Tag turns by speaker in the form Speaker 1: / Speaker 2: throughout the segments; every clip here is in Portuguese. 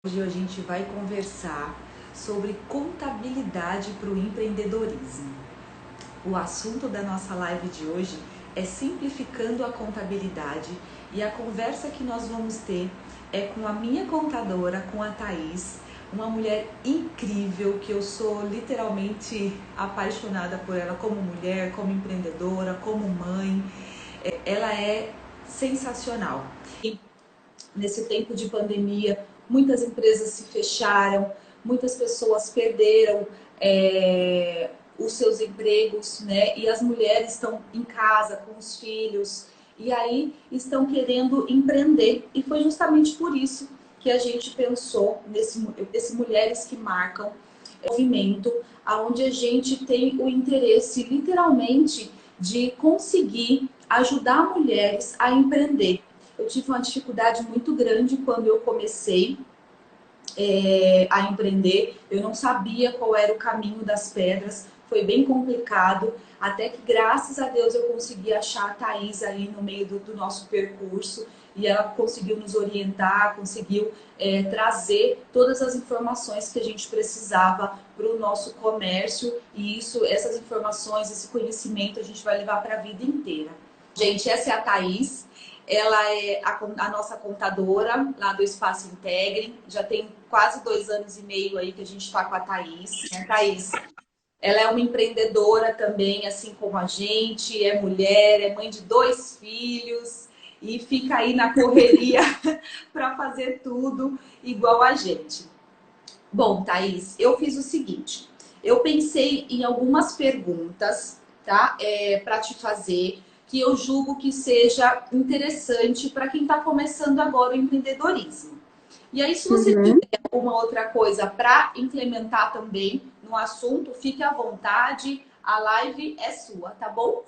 Speaker 1: Hoje a gente vai conversar sobre contabilidade para o empreendedorismo. O assunto da nossa live de hoje é simplificando a contabilidade e a conversa que nós vamos ter é com a minha contadora, com a Thaís, uma mulher incrível que eu sou literalmente apaixonada por ela como mulher, como empreendedora, como mãe. Ela é sensacional. E nesse tempo de pandemia, muitas empresas se fecharam, muitas pessoas perderam os seus empregos, né? E as mulheres estão em casa com os filhos e aí estão querendo empreender. E foi justamente por isso que a gente pensou nesse Mulheres que Marcam movimento, onde a gente tem o interesse, literalmente, de conseguir ajudar mulheres a empreender. Eu tive uma dificuldade muito grande quando eu comecei a empreender. Eu não sabia qual era o caminho das pedras. Foi bem complicado. Até que, graças a Deus, eu consegui achar a Thaís aí no meio do nosso percurso. E ela conseguiu nos orientar, conseguiu trazer todas as informações que a gente precisava para o nosso comércio. E essas informações, esse conhecimento, a gente vai levar para a vida inteira. Gente, essa é a Thaís. Ela é a nossa contadora lá do Espaço Integre. Já tem quase 2 anos e meio aí que a gente está com a Thaís. Né, Thaís? Ela é uma empreendedora também, assim como a gente. É mulher, é mãe de 2 filhos e fica aí na correria para fazer tudo igual a gente. Bom, Thaís, eu fiz o seguinte. Eu pensei em algumas perguntas, tá? Para te fazer, que eu julgo que seja interessante para quem está começando agora o empreendedorismo. E aí, se você tiver alguma outra coisa para implementar também no assunto, fique à vontade, a live é sua, tá bom?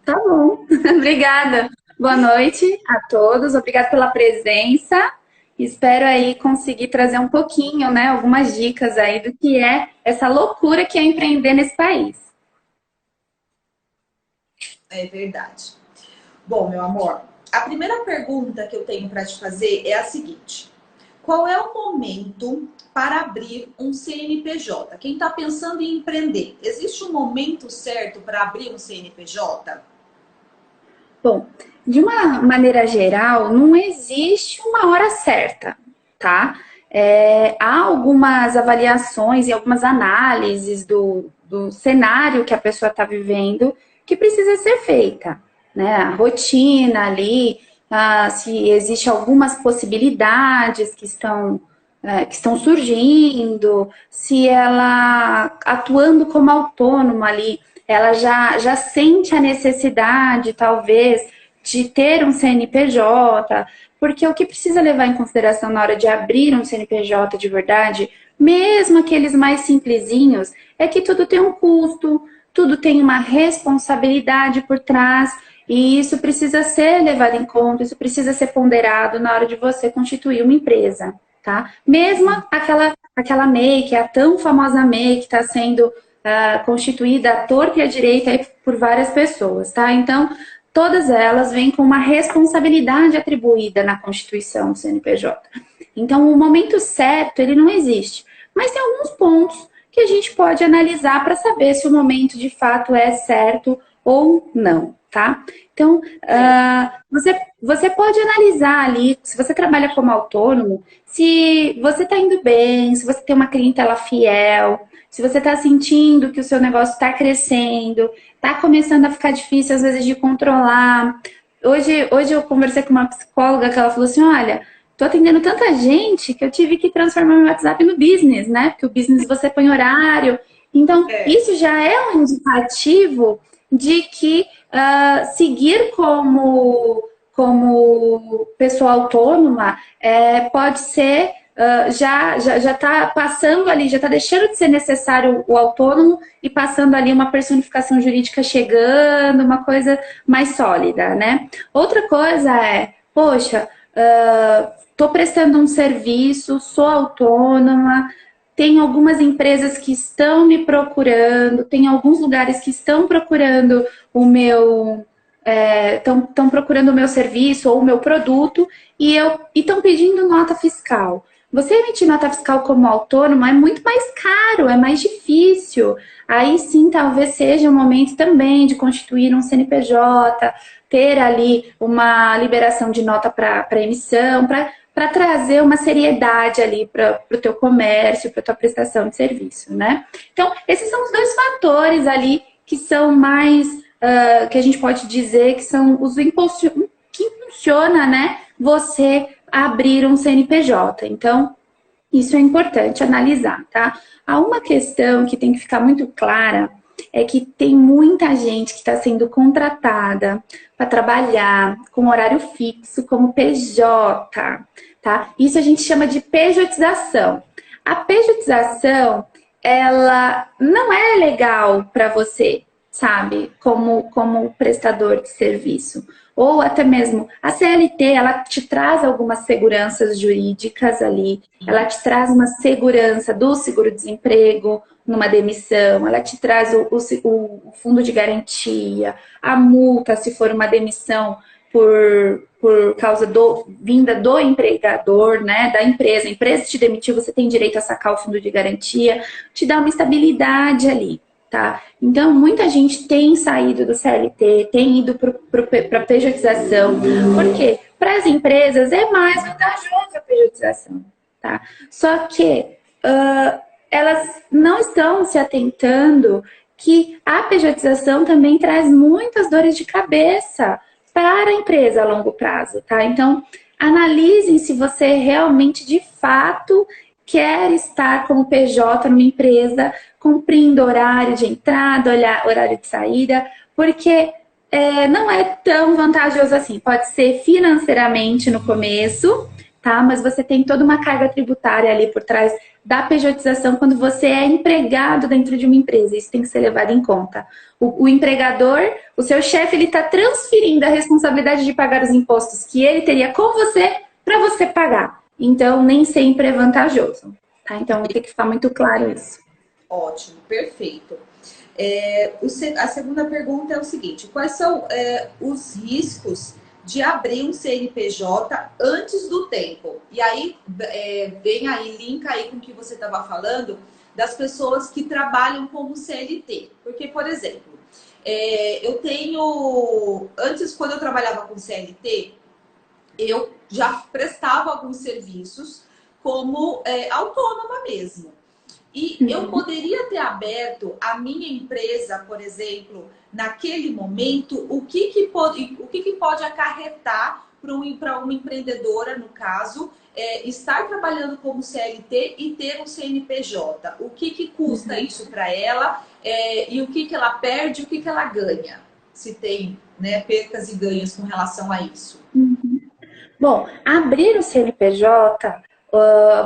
Speaker 2: Tá bom, obrigada. Boa noite a todos, obrigada pela presença. Espero aí conseguir trazer um pouquinho, né, algumas dicas aí do que é essa loucura que é empreender nesse país.
Speaker 1: É verdade. Bom, meu amor, a primeira pergunta que eu tenho para te fazer é a seguinte: qual é o momento para abrir um CNPJ? Quem está pensando em empreender, existe um momento certo para abrir um CNPJ?
Speaker 2: Bom, de uma maneira geral, não existe uma hora certa, tá? Há algumas avaliações e algumas análises do cenário que a pessoa está vivendo que precisa ser feita, né? A rotina ali, se existe algumas possibilidades que estão surgindo, se ela atuando como autônoma ali, ela já sente a necessidade, talvez, de ter um CNPJ, porque o que precisa levar em consideração na hora de abrir um CNPJ de verdade, mesmo aqueles mais simplesinhos, é que tudo tem um custo, tudo tem uma responsabilidade por trás, e isso precisa ser levado em conta, isso precisa ser ponderado na hora de você constituir uma empresa, tá? Mesmo aquela MEI, que é a tão famosa MEI, que está sendo constituída à torta e à direita aí por várias pessoas, tá? Então, todas elas vêm com uma responsabilidade atribuída na Constituição do CNPJ. Então, o momento certo, ele não existe. Mas tem alguns pontos que a gente pode analisar para saber se o momento de fato é certo ou não, tá? Então, você pode analisar ali, se você trabalha como autônomo, se você está indo bem, se você tem uma clientela fiel, se você está sentindo que o seu negócio está crescendo, está começando a ficar difícil às vezes de controlar. Hoje eu conversei com uma psicóloga que ela falou assim, olha, tô atendendo tanta gente que eu tive que transformar meu WhatsApp no business, né? Porque o business você põe horário. Então, isso já é um indicativo de que seguir como pessoa autônoma pode ser já está passando ali, já está deixando de ser necessário o autônomo e passando ali uma personificação jurídica chegando, uma coisa mais sólida, né? Outra coisa é, poxa, estou prestando um serviço, sou autônoma, tem algumas empresas que estão me procurando, tem alguns lugares que estão procurando o meu estão procurando o meu serviço ou o meu produto e estão pedindo nota fiscal. Você emitir nota fiscal como autônomo é muito mais caro, é mais difícil. Aí sim, talvez seja o momento também de constituir um CNPJ, ter ali uma liberação de nota para emissão, para trazer uma seriedade ali para o teu comércio, para a tua prestação de serviço, né? Então, esses são os dois fatores ali que são mais, que a gente pode dizer que são os que impulsiona, né, você abrir um CNPJ. Então, isso é importante analisar, tá? Há uma questão que tem que ficar muito clara, é que tem muita gente que está sendo contratada para trabalhar com horário fixo como PJ, tá? Isso a gente chama de pejotização. A pejotização, ela não é legal para você, sabe? Como prestador de serviço. Ou até mesmo a CLT, ela te traz algumas seguranças jurídicas ali, ela te traz uma segurança do seguro-desemprego numa demissão, ela te traz o fundo de garantia, a multa se for uma demissão por causa vinda do empregador, né, da empresa. A empresa te demitiu, você tem direito a sacar o fundo de garantia, te dá uma estabilidade ali. Tá? Então, muita gente tem saído do CLT, tem ido para a pejotização. Por quê? Para as empresas é mais vantajoso a pejotização. Tá? Só que elas não estão se atentando que a pejotização também traz muitas dores de cabeça para a empresa a longo prazo. Tá? Então, analisem se você realmente, de fato, quer estar como PJ numa empresa, cumprindo horário de entrada, horário de saída, porque não é tão vantajoso assim. Pode ser financeiramente no começo, tá? Mas você tem toda uma carga tributária ali por trás da pejotização quando você é empregado dentro de uma empresa. Isso tem que ser levado em conta. O empregador, o seu chefe, ele está transferindo a responsabilidade de pagar os impostos que ele teria com você para você pagar. Então, nem sempre é vantajoso, tá? Então, tem que ficar muito claro isso.
Speaker 1: Ótimo, perfeito. A segunda pergunta é o seguinte: quais são os riscos de abrir um CNPJ antes do tempo? E aí, vem aí, linka aí com o que você estava falando, das pessoas que trabalham como CLT. Porque, por exemplo, eu tenho... Antes, quando eu trabalhava com CLT, eu já prestava alguns serviços como autônoma mesmo. E eu poderia ter aberto a minha empresa, por exemplo, naquele momento, o que pode acarretar para uma empreendedora, no caso, estar trabalhando como CLT e ter um CNPJ. O que custa isso para ela e o que ela perde e o que ela ganha? Se tem, né, percas e ganhos com relação a isso.
Speaker 2: Bom, abrir o CNPJ...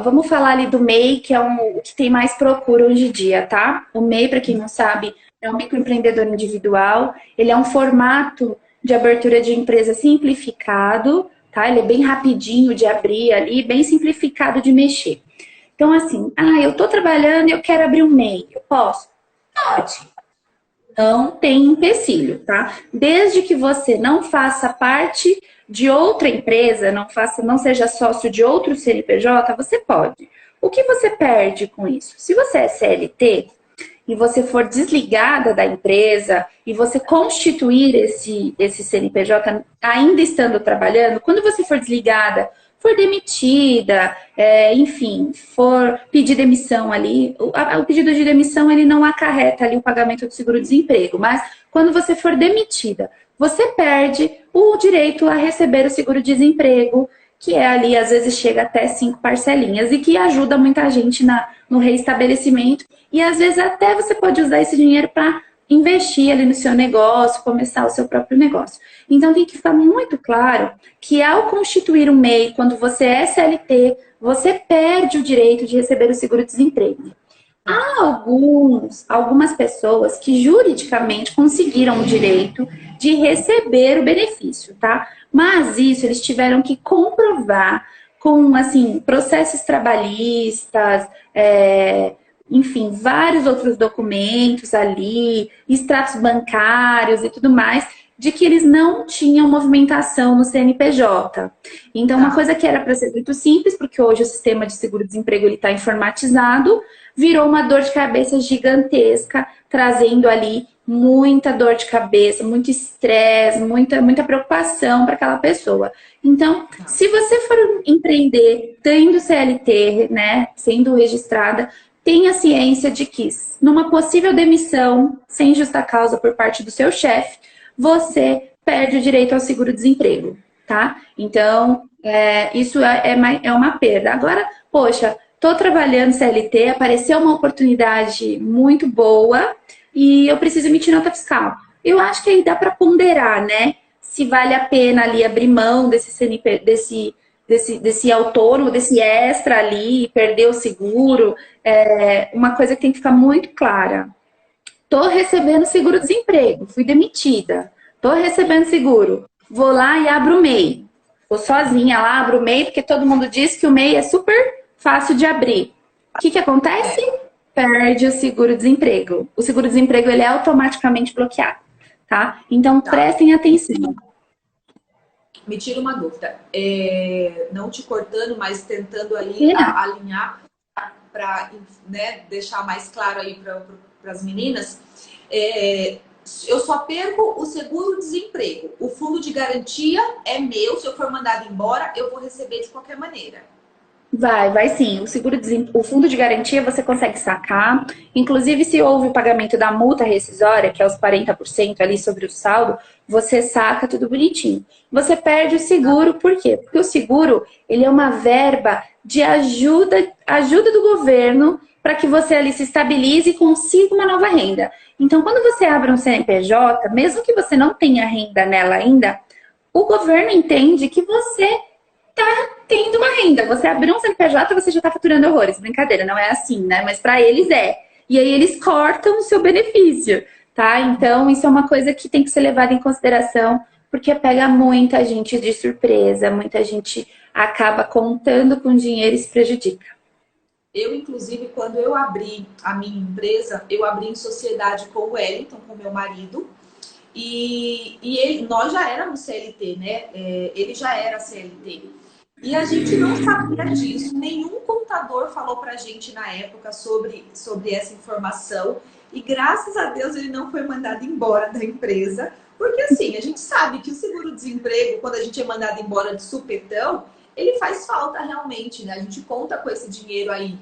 Speaker 2: vamos falar ali do MEI, que é o que tem mais procura hoje em dia, tá? O MEI, para quem não sabe, é um microempreendedor individual. Ele é um formato de abertura de empresa simplificado, tá? Ele é bem rapidinho de abrir ali, bem simplificado de mexer. Então, assim, eu tô trabalhando e eu quero abrir um MEI. Eu posso? Pode. Não tem empecilho, tá? Desde que você não faça parte de outra empresa, não seja sócio de outro CNPJ, você pode. O que você perde com isso? Se você é CLT e você for desligada da empresa e você constituir esse CNPJ ainda estando trabalhando, quando você for desligada, for demitida, enfim, for pedir demissão ali, o pedido de demissão ele não acarreta ali o pagamento do seguro-desemprego, mas quando você for demitida, você perde o direito a receber o seguro-desemprego, que é ali, às vezes, chega até 5 parcelinhas e que ajuda muita gente no reestabelecimento. E, às vezes, até você pode usar esse dinheiro para investir ali no seu negócio, começar o seu próprio negócio. Então, tem que ficar muito claro que, ao constituir um MEI, quando você é CLT, você perde o direito de receber o seguro-desemprego. Há algumas pessoas que juridicamente conseguiram o direito de receber o benefício, tá? Mas isso eles tiveram que comprovar com, assim, processos trabalhistas, enfim, vários outros documentos ali, extratos bancários e tudo mais, de que eles não tinham movimentação no CNPJ. Então, uma coisa que era para ser muito simples, porque hoje o sistema de seguro-desemprego está informatizado, virou uma dor de cabeça gigantesca, trazendo ali muita dor de cabeça, muito estresse, muita preocupação para aquela pessoa. Então, se você for empreender tendo CLT, né, sendo registrada, tenha ciência de que numa possível demissão sem justa causa por parte do seu chefe, você perde o direito ao seguro-desemprego, tá? Então, isso é uma perda. Agora, poxa, tô trabalhando CLT, apareceu uma oportunidade muito boa e eu preciso emitir nota fiscal. Eu acho que aí dá para ponderar, né? Se vale a pena ali abrir mão desse CNP, desse autônomo, desse extra ali, perder o seguro. Uma coisa que tem que ficar muito clara. Tô recebendo seguro-desemprego, fui demitida. Tô recebendo seguro. Vou lá e abro o MEI. Vou sozinha lá, abro o MEI, porque todo mundo diz que o MEI é super fácil de abrir. O que acontece? Perde o seguro-desemprego. O seguro-desemprego ele é automaticamente bloqueado, tá? Então prestem atenção.
Speaker 1: Me tira uma dúvida. Não te cortando, mas tentando ali alinhar para, né, deixar mais claro aí para as meninas. Eu só perco o seguro-desemprego. O fundo de garantia é meu. Se eu for mandado embora, eu vou receber de qualquer maneira.
Speaker 2: Vai sim. O fundo de garantia você consegue sacar. Inclusive, se houve o pagamento da multa rescisória, que é os 40% ali sobre o saldo, você saca tudo bonitinho. Você perde o seguro, por quê? Porque o seguro, ele é uma verba de ajuda do governo para que você ali se estabilize e consiga uma nova renda. Então, quando você abre um CNPJ, mesmo que você não tenha renda nela ainda, o governo entende que você tá tendo uma renda. Você abriu um CNPJ, você já tá faturando horrores. Brincadeira, não é assim, né? Mas para eles é. E aí eles cortam o seu benefício, tá? Então, isso é uma coisa que tem que ser levada em consideração, porque pega muita gente de surpresa, muita gente acaba contando com dinheiro e se prejudica.
Speaker 1: Eu, inclusive, quando eu abri a minha empresa, eu abri em sociedade com o Wellington, com meu marido, nós já éramos CLT, né? Ele já era CLT. E a gente não sabia disso, nenhum contador falou pra gente na época sobre essa informação. E graças a Deus ele não foi mandado embora da empresa, porque assim, a gente sabe que o seguro-desemprego, quando a gente é mandado embora de supetão, ele faz falta realmente, né? A gente conta com esse dinheiro aí.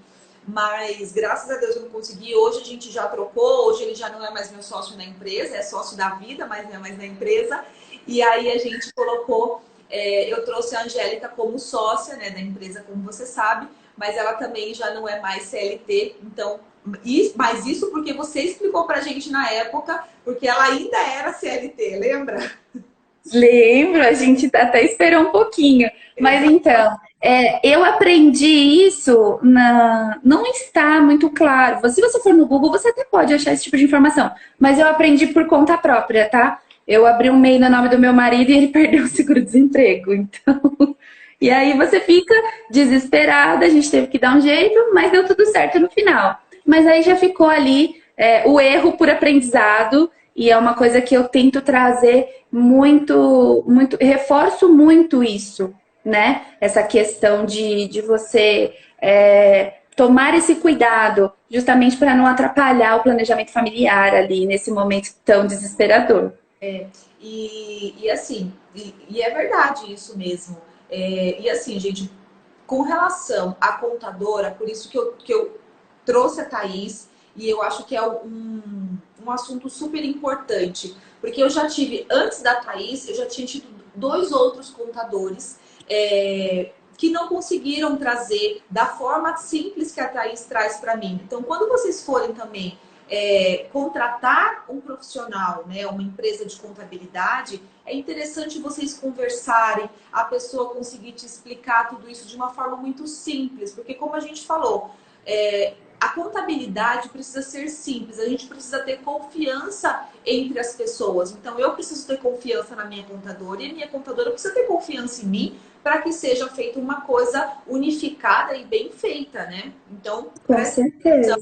Speaker 1: Mas graças a Deus eu não consegui. Hoje a gente já trocou, hoje ele já não é mais meu sócio na empresa, é sócio da vida, mas não é mais na empresa. E aí a gente colocou, eu trouxe a Angélica como sócia, né, da empresa, como você sabe, mas ela também já não é mais CLT. Então, mas isso porque você explicou pra gente na época, porque ela ainda era CLT, lembra?
Speaker 2: Lembro, a gente até esperou um pouquinho. Mas então, eu aprendi isso, não está muito claro. Se você for no Google, você até pode achar esse tipo de informação. Mas eu aprendi por conta própria, tá? Eu abri um MEI no nome do meu marido e ele perdeu o seguro-desemprego. Então, e aí você fica desesperada, a gente teve que dar um jeito, mas deu tudo certo no final. Mas aí já ficou ali o erro por aprendizado. E é uma coisa que eu tento trazer reforço muito isso, né? Essa questão de você tomar esse cuidado, justamente para não atrapalhar o planejamento familiar ali, nesse momento tão desesperador.
Speaker 1: E assim, e é verdade isso mesmo. E assim, gente, com relação à contadora, por isso que eu trouxe a Thaís, e eu acho que é um assunto super importante, porque eu já tive, antes da Thaís, eu já tinha tido 2 outros contadores que não conseguiram trazer da forma simples que a Thaís traz para mim. Então, quando vocês forem também contratar um profissional, né, uma empresa de contabilidade, é interessante vocês conversarem, a pessoa conseguir te explicar tudo isso de uma forma muito simples, porque como a gente falou, a contabilidade precisa ser simples, a gente precisa ter confiança entre as pessoas. Então, eu preciso ter confiança na minha contadora e a minha contadora precisa ter confiança em mim para que seja feita uma coisa unificada e bem feita, né? Então,
Speaker 2: Com certeza.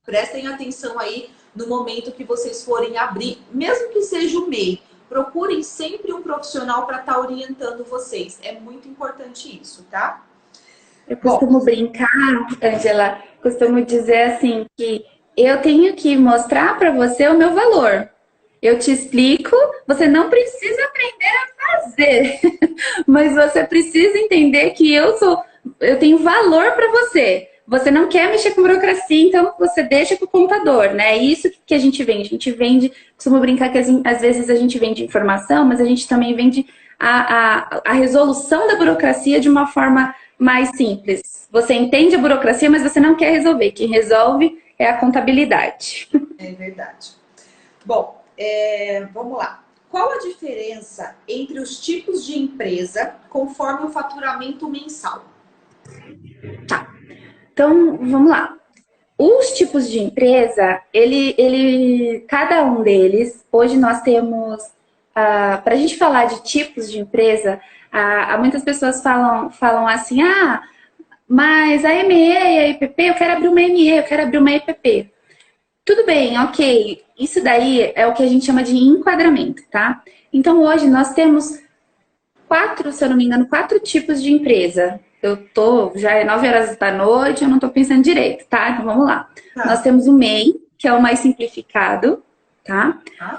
Speaker 1: prestem atenção aí no momento que vocês forem abrir, mesmo que seja o MEI. procurem sempre um profissional para estar orientando vocês. É muito importante isso, tá?
Speaker 2: Eu costumo brincar, Angela, costumo dizer assim que eu tenho que mostrar para você o meu valor. Eu te explico, você não precisa aprender a fazer, mas você precisa entender que eu tenho valor para você. Você não quer mexer com burocracia, então você deixa com o contador, né? É isso que a gente vende. A gente vende, costumo brincar que às vezes a gente vende informação, mas a gente também vende a resolução da burocracia de uma forma mais simples. Você entende a burocracia, mas você não quer resolver. Quem resolve é a contabilidade.
Speaker 1: É verdade. Bom, vamos lá. Qual a diferença entre os tipos de empresa conforme o faturamento mensal?
Speaker 2: Tá. Então, vamos lá. Os tipos de empresa, cada um deles, hoje nós temos, para a gente falar de tipos de empresa, muitas pessoas falam assim, mas a ME e a EPP, eu quero abrir uma ME, eu quero abrir uma EPP. Tudo bem, ok. Isso daí é o que a gente chama de enquadramento, tá? Então, hoje nós temos se eu não me engano, 4 tipos de empresa. Já é 9 horas da noite, eu não tô pensando direito, tá? Então, vamos lá. Tá. Nós temos o MEI, que é o mais simplificado, tá?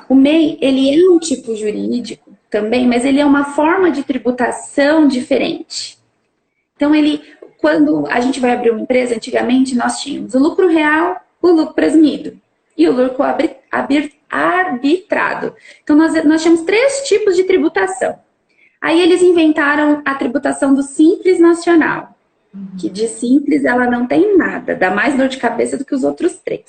Speaker 2: O MEI, ele é um tipo jurídico também, mas ele é uma forma de tributação diferente. Então, quando a gente vai abrir uma empresa, antigamente nós tínhamos o lucro real, o lucro presumido e o lucro arbitrado. Então, nós tínhamos 3 tipos de tributação. Aí eles inventaram a tributação do Simples Nacional, que de simples ela não tem nada, dá mais dor de cabeça do que os outros 3.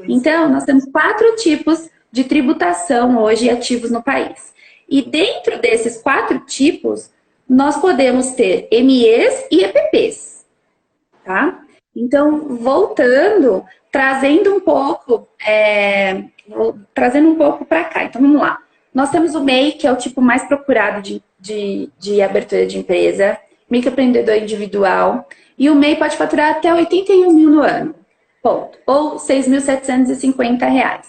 Speaker 2: Então, nós temos 4 tipos de tributação hoje ativos no país. E dentro desses 4 tipos, nós podemos ter MEs e EPPs, tá? Então, voltando, trazendo um pouco para cá. Então, vamos lá. Nós temos o MEI, que é o tipo mais procurado de abertura de empresa, microempreendedor individual, e o MEI pode faturar até 81 mil no ano, ponto, ou R$ 6.750.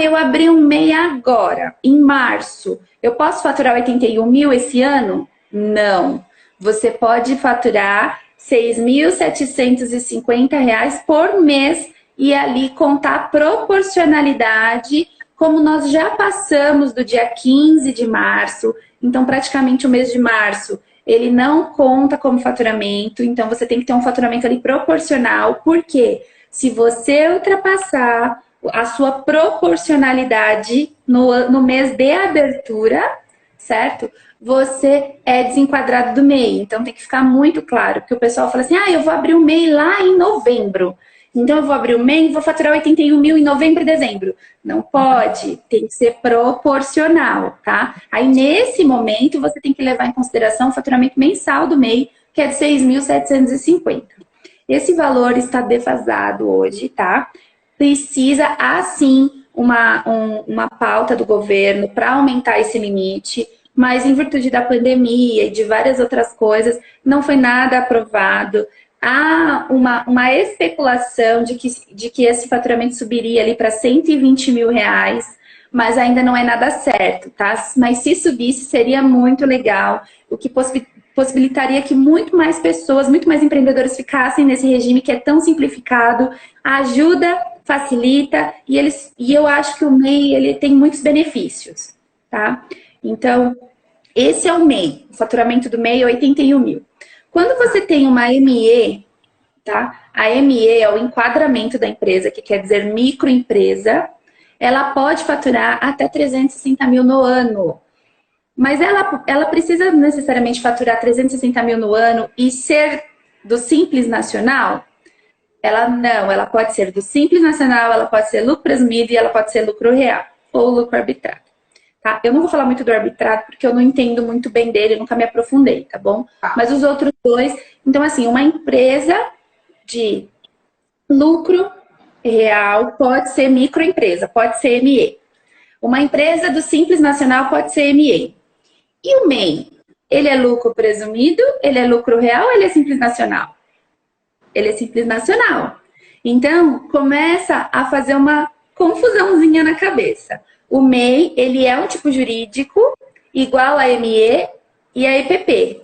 Speaker 2: Eu abri um MEI agora, em março, eu posso faturar 81 mil esse ano? Não, você pode faturar R$ 6.750 por mês e ali contar a proporcionalidade, como nós já passamos do dia 15 de março, então praticamente o mês de março, ele não conta como faturamento, então você tem que ter um faturamento ali proporcional, porque se você ultrapassar a sua proporcionalidade no mês de abertura, certo? Você é desenquadrado do MEI, então tem que ficar muito claro, porque o pessoal fala assim, eu vou abrir o MEI lá em novembro. Então, eu vou abrir o MEI e vou faturar 81 mil em novembro e dezembro. Não pode, tem que ser proporcional, tá? Aí, nesse momento, você tem que levar em consideração o faturamento mensal do MEI, que é de 6.750. Esse valor está defasado hoje, tá? Precisa, assim, uma pauta do governo para aumentar esse limite, mas em virtude da pandemia e de várias outras coisas, não foi nada aprovado. Há uma especulação de que esse faturamento subiria ali para R$ 120 mil, mas ainda não é nada certo, tá? Mas se subisse, seria muito legal, o que possibilitaria que muito mais pessoas, muito mais empreendedores ficassem nesse regime que é tão simplificado, ajuda, facilita, e eu acho que o MEI ele tem muitos benefícios, tá? Então, esse é o MEI, o faturamento do MEI é 81 mil. Quando você tem uma ME, tá? A ME é o enquadramento da empresa, que quer dizer microempresa. Ela pode faturar até 360 mil no ano. Mas ela precisa necessariamente faturar 360 mil no ano e ser do Simples Nacional? Ela pode ser do Simples Nacional, ela pode ser lucro presumido e ela pode ser lucro real ou lucro arbitrado. Tá? Eu não vou falar muito do arbitrado porque eu não entendo muito bem dele, eu nunca me aprofundei, tá bom? Mas os outros 2, então assim, uma empresa de lucro real pode ser microempresa, pode ser ME. Uma empresa do Simples Nacional pode ser ME. E o MEI? Ele é lucro presumido, ele é lucro real ou ele é Simples Nacional? Ele é Simples Nacional. Então, começa a fazer uma confusãozinha na cabeça. O MEI, ele é um tipo jurídico igual a ME e a EPP.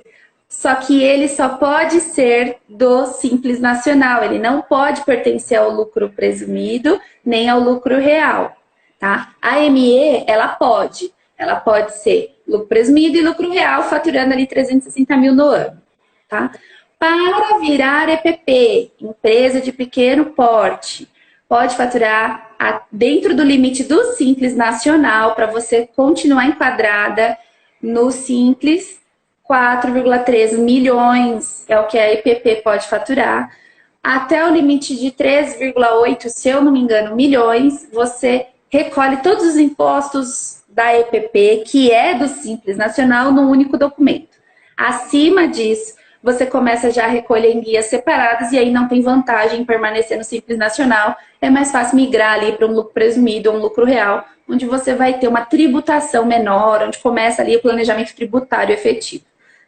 Speaker 2: Só que ele só pode ser do Simples Nacional, ele não pode pertencer ao lucro presumido, nem ao lucro real, tá? A ME, ela pode ser lucro presumido e lucro real, faturando ali 360 mil no ano, tá? Para virar EPP, empresa de pequeno porte, pode faturar dentro do limite do Simples Nacional, para você continuar enquadrada no Simples, 4,3 milhões é o que a EPP pode faturar. Até o limite de 3,8, se eu não me engano, milhões, você recolhe todos os impostos da EPP, que é do Simples Nacional, num único documento. Acima disso, você começa já a recolher em guias separadas e aí não tem vantagem em permanecer no Simples Nacional. É mais fácil migrar ali para um lucro presumido ou um lucro real, onde você vai ter uma tributação menor, onde começa ali o planejamento tributário efetivo.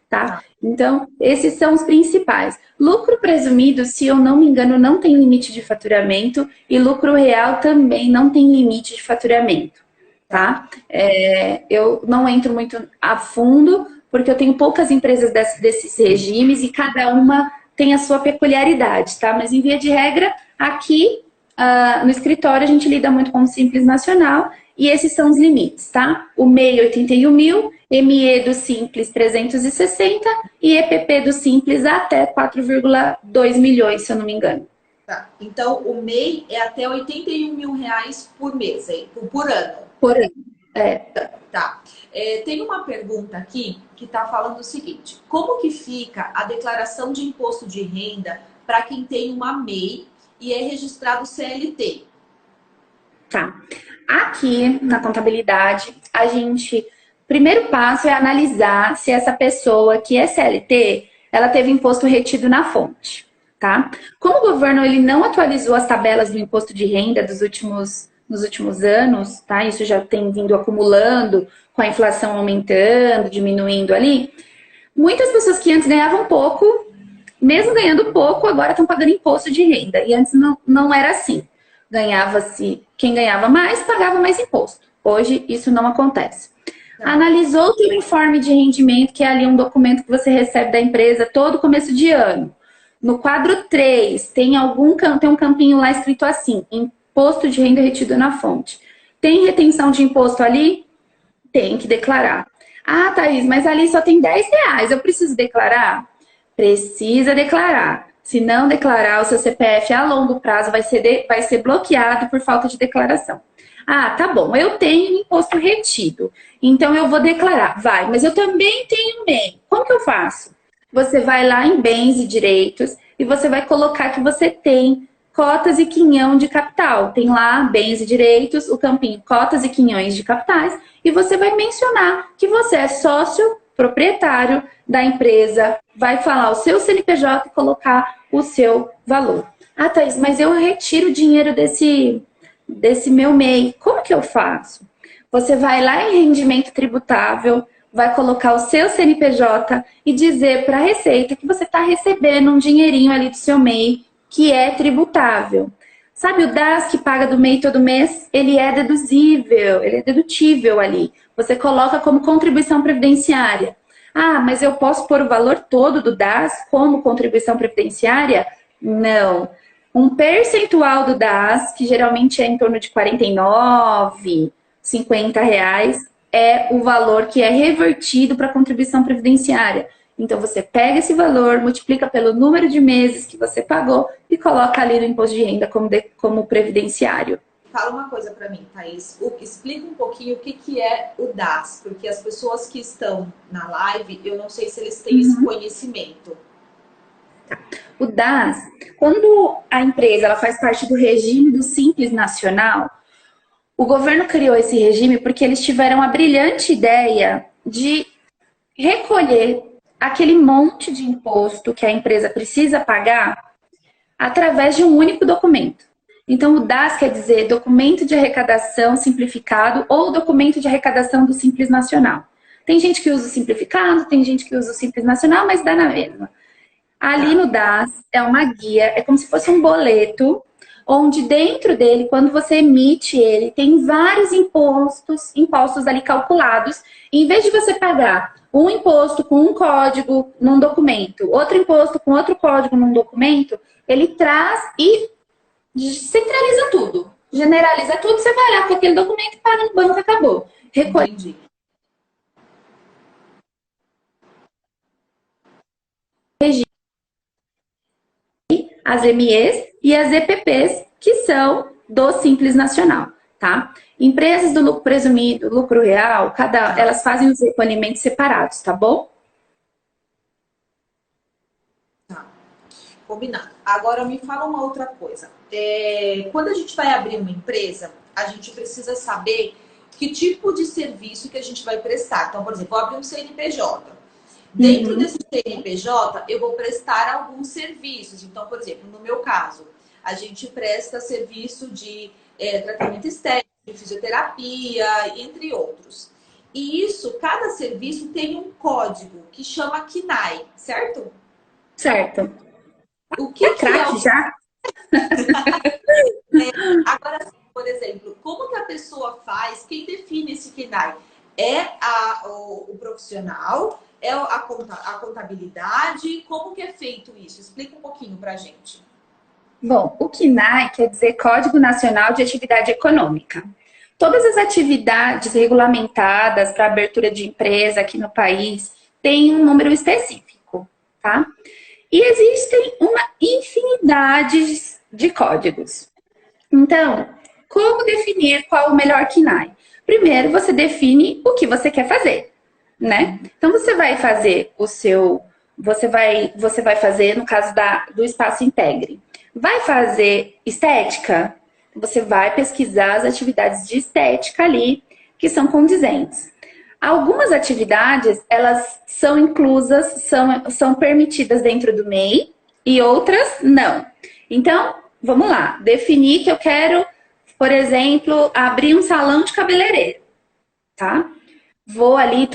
Speaker 2: Tá? Então, esses são os principais. Lucro presumido, se eu não me engano, não tem limite de faturamento e lucro real também não tem limite de faturamento, tá? Eu não entro muito a fundo, porque eu tenho poucas empresas desses regimes e cada uma tem a sua peculiaridade, tá? Mas, em via de regra, aqui no escritório a gente lida muito com o Simples Nacional e esses são os limites, tá? O MEI 81 mil, ME do Simples 360 e EPP do Simples até 4,2 milhões, se eu não me engano.
Speaker 1: Tá. Então, o MEI é até 81 mil reais por mês, por ano.
Speaker 2: Por ano,
Speaker 1: Tá. Tem uma pergunta aqui que está falando o seguinte: como que fica a declaração de imposto de renda para quem tem uma MEI e é registrado CLT?
Speaker 2: Tá. Aqui na contabilidade, primeiro passo é analisar se essa pessoa que é CLT, ela teve imposto retido na fonte, tá? Como o governo ele não atualizou as tabelas do imposto de renda nos últimos anos, tá? Isso já tem vindo acumulando, com a inflação aumentando, diminuindo ali. Muitas pessoas que antes ganhavam pouco, mesmo ganhando pouco, agora estão pagando imposto de renda. E antes não era assim. Quem ganhava mais, pagava mais imposto. Hoje, isso não acontece. Analisou o teu informe de rendimento, que é ali um documento que você recebe da empresa todo começo de ano. No quadro 3, tem um campinho lá escrito assim: imposto de renda retido na fonte. Tem retenção de imposto ali? Tem que declarar. Ah, Thaís, mas ali só tem 10 reais, eu preciso declarar? Precisa declarar. Se não declarar, o seu CPF a longo prazo vai ser bloqueado por falta de declaração. Ah, tá bom, eu tenho imposto retido, então eu vou declarar. Vai, mas eu também tenho MEI. Como que eu faço? Você vai lá em bens e direitos e você vai colocar que você tem cotas e quinhão de capital. Tem lá bens e direitos, o campinho cotas e quinhões de capitais e você vai mencionar que você é sócio proprietário da empresa, vai falar o seu CNPJ e colocar o seu valor. Ah, Thaís, mas eu retiro o dinheiro desse meu MEI. Como que eu faço? Você vai lá em rendimento tributável, vai colocar o seu CNPJ e dizer para a Receita que você está recebendo um dinheirinho ali do seu MEI que é tributável. Sabe o DAS que paga do MEI todo mês? Ele é deduzível, ele é dedutível ali. Você coloca como contribuição previdenciária. Ah, mas eu posso pôr o valor todo do DAS como contribuição previdenciária? Não. Um percentual do DAS, que geralmente é em torno de 49, 50 reais, é o valor que é revertido para contribuição previdenciária. Então, você pega esse valor, multiplica pelo número de meses que você pagou e coloca ali no imposto de renda como previdenciário.
Speaker 1: Fala uma coisa para mim, Thaís. Explica um pouquinho o que é o DAS, porque as pessoas que estão na live, eu não sei se eles têm esse conhecimento.
Speaker 2: O DAS, quando a empresa ela faz parte do regime do Simples Nacional, o governo criou esse regime porque eles tiveram a brilhante ideia de recolher aquele monte de imposto que a empresa precisa pagar através de um único documento. Então, o DAS quer dizer documento de arrecadação simplificado ou documento de arrecadação do Simples Nacional. Tem gente que usa o simplificado, tem gente que usa o Simples Nacional, mas dá na mesma. Ali no DAS é uma guia, é como se fosse um boleto, onde dentro dele, quando você emite ele, tem vários impostos ali calculados. E em vez de você pagar um imposto com um código num documento, outro imposto com outro código num documento, ele traz e centraliza tudo, generaliza tudo, você vai lá com aquele documento, paga no banco, acabou. Recolhe
Speaker 1: Entendi.
Speaker 2: as MEs e as EPPs, que são do Simples Nacional, tá? Empresas do lucro presumido, lucro real, elas fazem os recolhimentos separados, tá bom?
Speaker 1: Tá. Combinado. Agora me fala uma outra coisa. Quando a gente vai abrir uma empresa, a gente precisa saber que tipo de serviço que a gente vai prestar. Então, por exemplo, eu abri um CNPJ. Dentro desse CNPJ, eu vou prestar alguns serviços. Então, por exemplo, no meu caso, a gente presta serviço de tratamento estético, de fisioterapia, entre outros. E isso, cada serviço tem um código que chama KNAI, certo?
Speaker 2: Certo.
Speaker 1: O que que é
Speaker 2: Craque
Speaker 1: o...
Speaker 2: já?
Speaker 1: Agora, por exemplo, como que a pessoa faz? Quem define esse KNAI? É o profissional? É a contabilidade? Como que é feito isso? Explica um pouquinho pra gente.
Speaker 2: Bom, o KNAI quer dizer Código Nacional de Atividade Econômica. Todas as atividades regulamentadas para abertura de empresa aqui no país têm um número específico, tá? E existem uma infinidade de códigos. Então, como definir qual o melhor KNAI? Primeiro, você define o que você quer fazer, né? Então, você vai fazer você vai fazer, no caso do Espaço Integre, vai fazer estética? Você vai pesquisar as atividades de estética ali, que são condizentes. Algumas atividades, elas são inclusas, são permitidas dentro do MEI e outras não. Então, vamos lá. Definir que eu quero, por exemplo, abrir um salão de cabeleireiro, tá? Vou ali,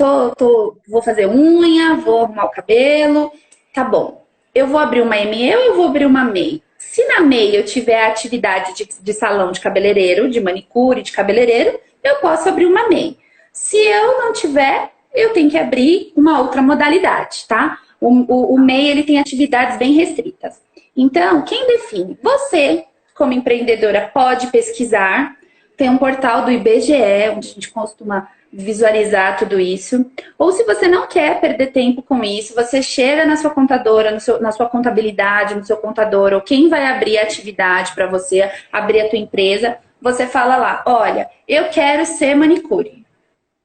Speaker 2: vou fazer unha, vou arrumar o cabelo, tá bom. Eu vou abrir uma ME ou eu vou abrir uma MEI? Se na MEI eu tiver a atividade de salão de cabeleireiro, de manicure, de cabeleireiro, eu posso abrir uma MEI. Se eu não tiver, eu tenho que abrir uma outra modalidade, tá? O MEI, ele tem atividades bem restritas. Então, quem define? Você, como empreendedora, pode pesquisar. Tem um portal do IBGE, onde a gente costuma visualizar tudo isso. Ou se você não quer perder tempo com isso, você chega na sua contadora, na sua contabilidade, no seu contador, ou quem vai abrir a atividade para você, abrir a tua empresa, você fala lá, olha, eu quero ser manicure.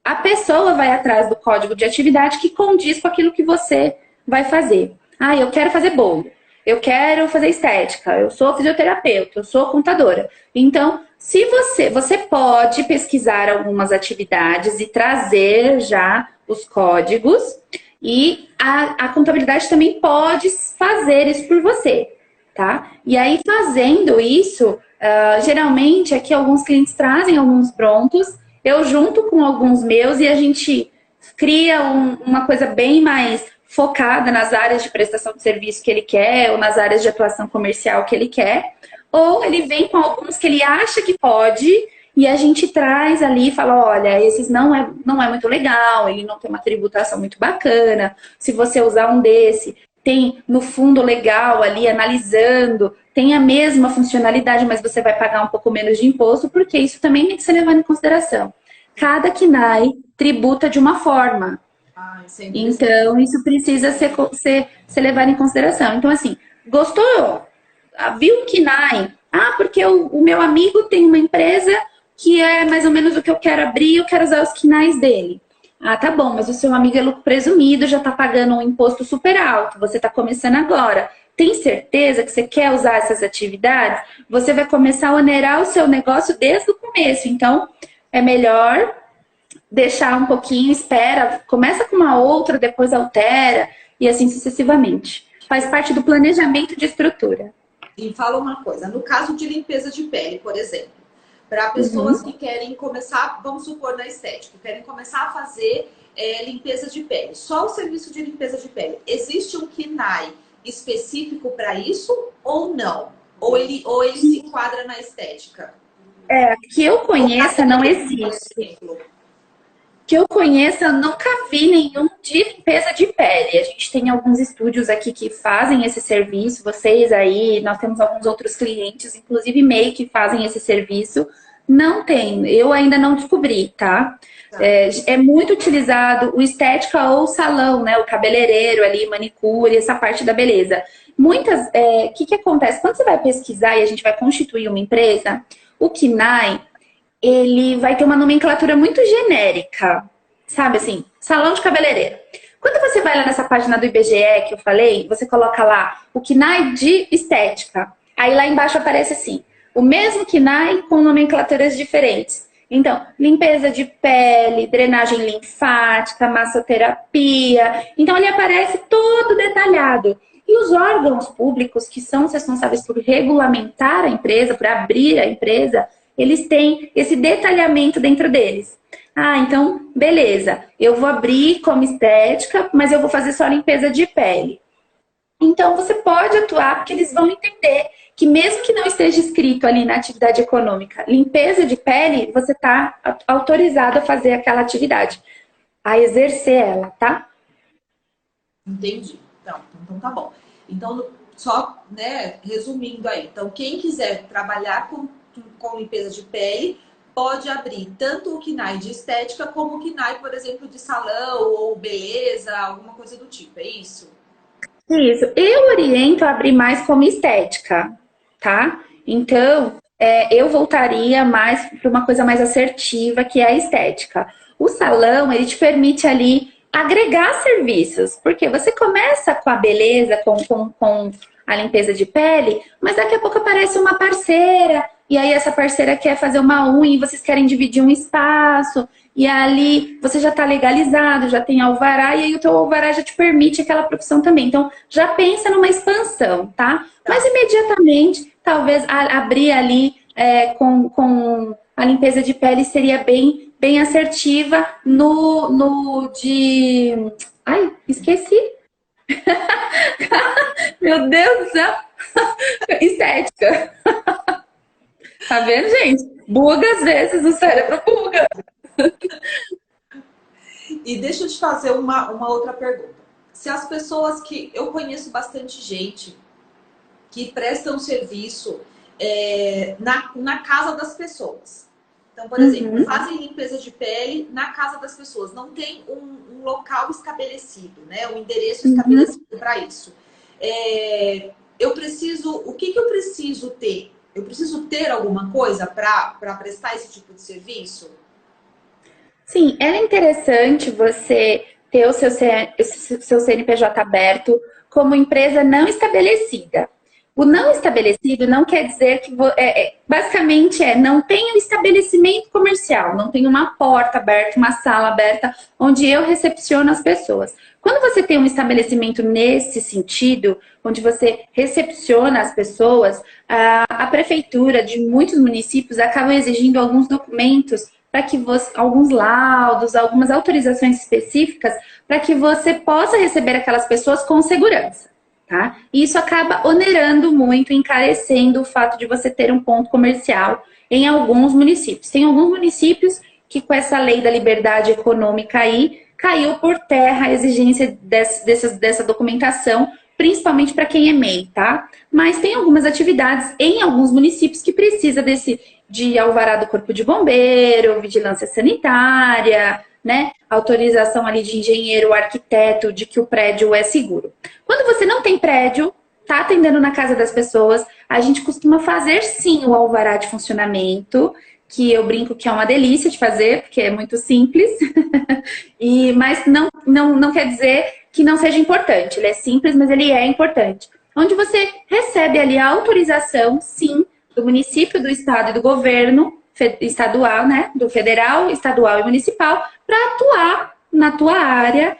Speaker 2: A pessoa vai atrás do código de atividade que condiz com aquilo que você vai fazer. Ah, eu quero fazer bolo. Eu quero fazer estética. Eu sou fisioterapeuta. Eu sou contadora. Então, se você pode pesquisar algumas atividades e trazer já os códigos, e a contabilidade também pode fazer isso por você, tá? E aí, fazendo isso, geralmente aqui alguns clientes trazem alguns prontos, eu junto com alguns meus e a gente cria uma coisa bem mais focada nas áreas de prestação de serviço que ele quer, ou nas áreas de atuação comercial que ele quer, ou ele vem com alguns que ele acha que pode, e a gente traz ali e fala, olha, esses não é muito legal, ele não tem uma tributação muito bacana, se você usar um desse, tem no fundo legal ali, analisando, tem a mesma funcionalidade, mas você vai pagar um pouco menos de imposto, porque isso também tem que ser levado em consideração. Cada KNAI tributa de uma forma. Então, isso precisa ser levado em consideração. Então, assim, gostou? Viu o KNAI? Ah, porque o meu amigo tem uma empresa que é mais ou menos o que eu quero abrir, eu quero usar os KNAIs dele. Ah, tá bom, mas o seu amigo é lucro presumido, já tá pagando um imposto super alto, você tá começando agora. Tem certeza que você quer usar essas atividades? Você vai começar a onerar o seu negócio desde o começo. Então, é melhor deixar um pouquinho, espera, começa com uma outra, depois altera, e assim sucessivamente. Faz parte do planejamento de estrutura.
Speaker 1: E fala uma coisa, no caso de limpeza de pele, por exemplo, para pessoas que querem começar, vamos supor, na estética, querem começar a fazer limpeza de pele, só o serviço de limpeza de pele, existe um KNAI específico para isso ou não? ou ele se enquadra na estética?
Speaker 2: Que eu conheça, não existe. Que eu conheça, eu nunca vi nenhum de limpeza de pele. A gente tem alguns estúdios aqui que fazem esse serviço, vocês aí, nós temos alguns outros clientes, inclusive MEI, que fazem esse serviço. Não tem, eu ainda não descobri, tá? É muito utilizado o estética ou o salão, né? O cabeleireiro ali, manicure, essa parte da beleza. Muitas, o que acontece? Quando você vai pesquisar e a gente vai constituir uma empresa, o KNAI, ele vai ter uma nomenclatura muito genérica, sabe assim, salão de cabeleireiro. Quando você vai lá nessa página do IBGE que eu falei, você coloca lá o KNAI de estética. Aí lá embaixo aparece assim, o mesmo KNAI com nomenclaturas diferentes. Então, limpeza de pele, drenagem linfática, massoterapia. Então, ele aparece todo detalhado. E os órgãos públicos que são os responsáveis por regulamentar a empresa, por abrir a empresa, eles têm esse detalhamento dentro deles. Ah, então, beleza. Eu vou abrir como estética, mas eu vou fazer só limpeza de pele. Então, você pode atuar, porque eles vão entender que mesmo que não esteja escrito ali na atividade econômica, limpeza de pele, você está autorizado a fazer aquela atividade, a exercer ela, tá?
Speaker 1: Entendi. Então tá bom. Então, só, né, resumindo aí. Então, quem quiser trabalhar com limpeza de pele, pode abrir tanto o KNAI de estética, como o KNAI, por exemplo, de salão ou beleza, alguma coisa do tipo, é isso?
Speaker 2: Isso. Eu oriento a abrir mais como estética, tá? Então, eu voltaria mais para uma coisa mais assertiva, que é a estética. O salão, ele te permite ali agregar serviços, porque você começa com a beleza, com a limpeza de pele, mas daqui a pouco aparece uma parceira, e aí essa parceira quer fazer uma unha, e vocês querem dividir um espaço, e ali você já está legalizado, já tem alvará, e aí o teu alvará já te permite aquela profissão também. Então, já pensa numa expansão, tá? Mas imediatamente, talvez abrir ali com a limpeza de pele seria bem assertiva no de... Ai, esqueci. Meu Deus do céu. Estética. Tá vendo, gente? Buga às vezes, o cérebro buga.
Speaker 1: E deixa eu te fazer uma outra pergunta. Se as pessoas que... Eu conheço bastante gente que prestam serviço na casa das pessoas. Então, por exemplo, fazem limpeza de pele na casa das pessoas. Não tem um local estabelecido, né? Um endereço estabelecido para isso. O que eu preciso ter? Eu preciso ter alguma coisa para prestar esse tipo de serviço?
Speaker 2: Sim, é interessante você ter o seu CNPJ aberto como empresa não estabelecida. O não estabelecido não quer dizer que... basicamente não tem um estabelecimento comercial, não tem uma porta aberta, uma sala aberta, onde eu recepciono as pessoas. Quando você tem um estabelecimento nesse sentido, onde você recepciona as pessoas, a prefeitura de muitos municípios acabam exigindo alguns documentos para que alguns laudos, algumas autorizações específicas, para que você possa receber aquelas pessoas com segurança. Tá? E isso acaba onerando muito, encarecendo o fato de você ter um ponto comercial em alguns municípios. Tem alguns municípios que com essa lei da liberdade econômica aí, caiu por terra a exigência dessa documentação, principalmente para quem é MEI, tá? Mas tem algumas atividades em alguns municípios que precisa de alvará do Corpo de Bombeiro, vigilância sanitária, né? Autorização ali de engenheiro ou arquiteto de que o prédio é seguro. Quando você não tem prédio, tá atendendo na casa das pessoas, a gente costuma fazer sim o alvará de funcionamento, que eu brinco que é uma delícia de fazer, porque é muito simples, mas não quer dizer que não seja importante. Ele é simples, mas ele é importante. Onde você recebe ali a autorização, sim, do município, do estado e do governo estadual, né, do federal, estadual e municipal, para atuar na tua área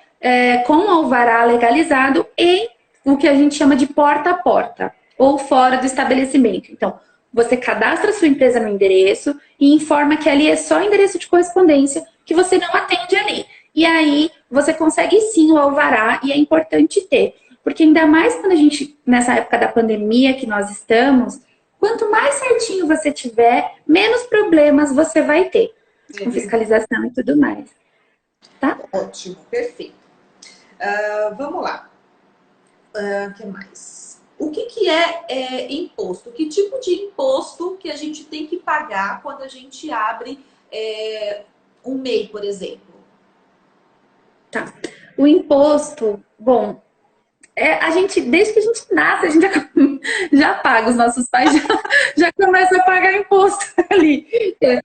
Speaker 2: com o alvará legalizado em o que a gente chama de porta a porta, ou fora do estabelecimento. Então, você cadastra sua empresa no endereço e informa que ali é só endereço de correspondência, que você não atende ali. E aí, você consegue sim o alvará, e é importante ter. Porque ainda mais quando a gente, nessa época da pandemia que nós estamos, Quanto mais certinho você tiver, menos problemas você vai ter com fiscalização e tudo mais, tá?
Speaker 1: Ótimo, perfeito. Vamos lá. O que mais? O que é imposto? Que tipo de imposto que a gente tem que pagar quando a gente abre um MEI, por exemplo?
Speaker 2: Tá. O imposto, bom, a gente, desde que a gente nasce, a gente já paga, os nossos pais já começam a pagar imposto ali. É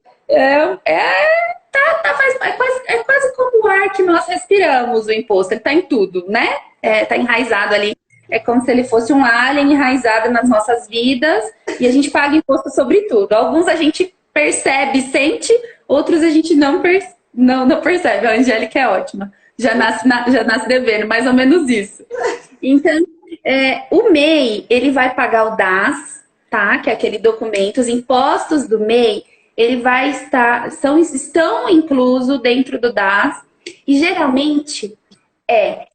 Speaker 2: quase como o ar que nós respiramos, o imposto. Ele está em tudo, né? Está enraizado ali. É como se ele fosse um alien enraizado nas nossas vidas e a gente paga imposto sobre tudo. Alguns a gente percebe, sente, outros a gente não percebe. A Angélica é ótima. Já nasce devendo, mais ou menos isso. Então, o MEI, ele vai pagar o DAS, tá? Que é aquele documento. Os impostos do MEI, ele vai estão inclusos dentro do DAS. E geralmente,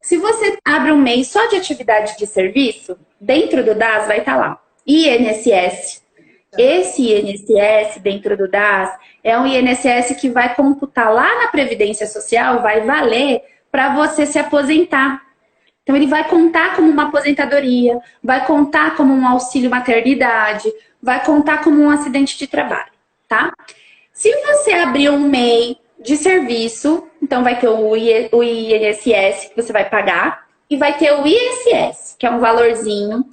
Speaker 2: se você abre um MEI só de atividade de serviço, dentro do DAS vai estar lá. INSS. Esse INSS dentro do DAS é um INSS que vai computar lá na Previdência Social, vai valer para você se aposentar. Então, ele vai contar como uma aposentadoria, vai contar como um auxílio maternidade, vai contar como um acidente de trabalho, tá? Se você abrir um MEI de serviço, então vai ter o INSS que você vai pagar e vai ter o ISS, que é um valorzinho,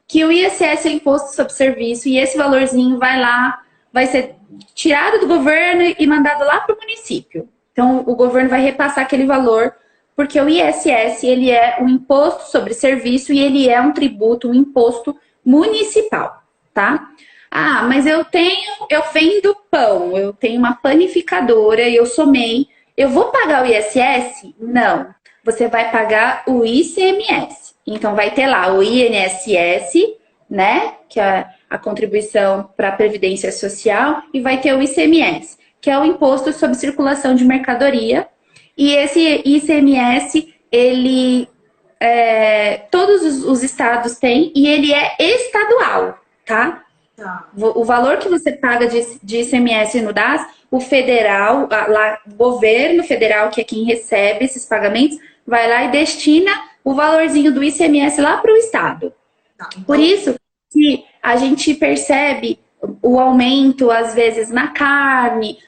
Speaker 2: que o ISS é imposto sobre serviço e esse valorzinho vai ser tirado do governo e mandado lá para o município. Então, o governo vai repassar aquele valor porque o ISS, ele é um imposto sobre serviço e ele é um tributo, um imposto municipal, tá? Ah, mas eu vendo pão, eu tenho uma panificadora e eu sou MEI, eu vou pagar o ISS? Não, você vai pagar o ICMS. Então vai ter lá o INSS, né, que é a contribuição para a Previdência Social, e vai ter o ICMS, que é o Imposto sobre Circulação de Mercadoria. E esse ICMS, todos os estados têm e ele é estadual, tá? O valor que você paga de ICMS no DAS, o federal, o governo federal, que é quem recebe esses pagamentos, vai lá e destina o valorzinho do ICMS lá para o estado. Então... Por isso que a gente percebe o aumento, às vezes, na carne,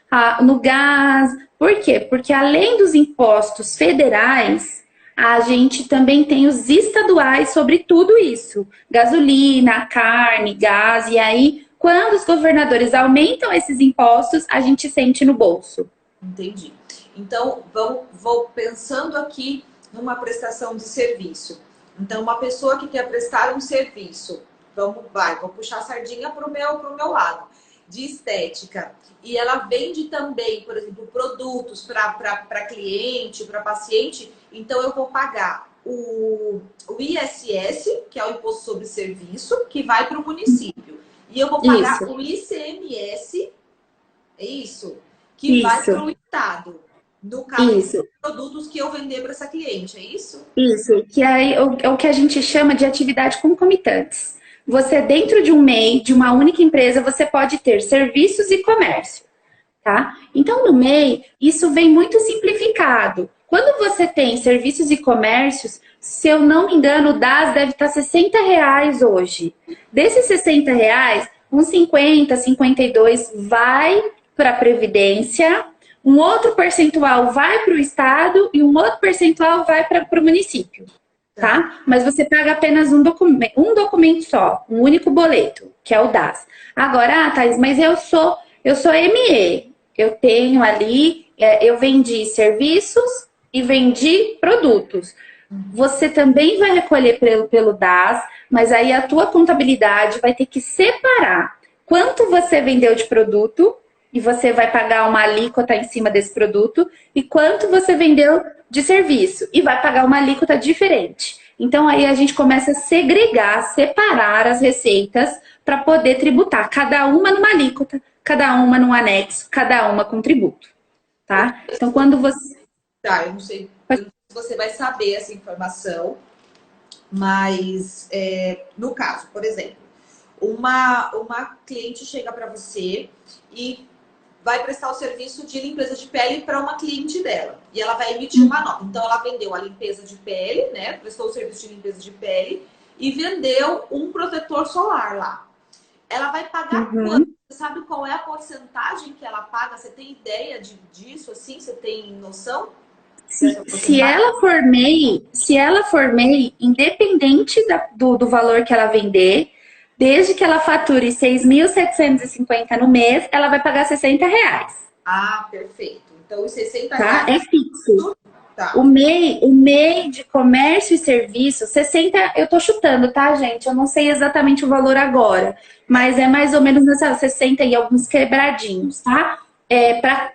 Speaker 2: no gás. Por quê? Porque além dos impostos federais, a gente também tem os estaduais sobre tudo isso. Gasolina, carne, gás. E aí, quando os governadores aumentam esses impostos, a gente sente no bolso.
Speaker 1: Entendi. Então, vou pensando aqui numa prestação de serviço. Então, uma pessoa que quer prestar um serviço, vou puxar a sardinha para o meu lado, de estética. E ela vende também, por exemplo, produtos para cliente, para paciente. Então, eu vou pagar o ISS, que é o Imposto sobre Serviço, que vai para o município. E eu vou pagar o ICMS, é isso? Que vai para o estado. No caso dos produtos que eu vender para essa cliente, é isso?
Speaker 2: Isso, que é o que a gente chama de atividade concomitantes. Você, dentro de um MEI, de uma única empresa, você pode ter serviços e comércio, tá? Então, no MEI, isso vem muito simplificado. Quando você tem serviços e comércios, se eu não me engano, o DAS deve estar R$60 hoje. Desses R$60, uns 50, 52 vai para a Previdência, um outro percentual vai para o estado e um outro percentual vai para o município, tá? Mas você paga apenas um documento só, um único boleto, que é o DAS. Agora, Thaís, mas eu sou ME, eu tenho ali, eu vendi serviços e vendi produtos. Você também vai recolher pelo DAS, mas aí a tua contabilidade vai ter que separar quanto você vendeu de produto e você vai pagar uma alíquota em cima desse produto, e quanto você vendeu de serviço, e vai pagar uma alíquota diferente. Então, aí a gente começa a segregar, separar as receitas para poder tributar, cada uma numa alíquota, cada uma num anexo, cada uma com tributo, tá? Então, quando você...
Speaker 1: Tá, eu não sei se você vai saber essa informação, mas no caso, por exemplo, uma cliente chega para você e vai prestar o serviço de limpeza de pele para uma cliente dela. E ela vai emitir uma nota. Então, ela vendeu a limpeza de pele, né? Prestou o serviço de limpeza de pele e vendeu um protetor solar lá. Ela vai pagar quanto? Você sabe qual é a porcentagem que ela paga? Você tem ideia disso, assim? Você tem noção?
Speaker 2: Se ela for MEI, independente do valor que ela vender, desde que ela fature 6.750 no mês, ela vai pagar R$60.
Speaker 1: Ah, perfeito. Então, os 60
Speaker 2: tá?
Speaker 1: reais...
Speaker 2: É fixo.
Speaker 1: Tá.
Speaker 2: O MEI de comércio e serviço, 60, eu tô chutando, tá, gente? Eu não sei exatamente o valor agora, mas é mais ou menos nessa 60 e alguns quebradinhos, tá?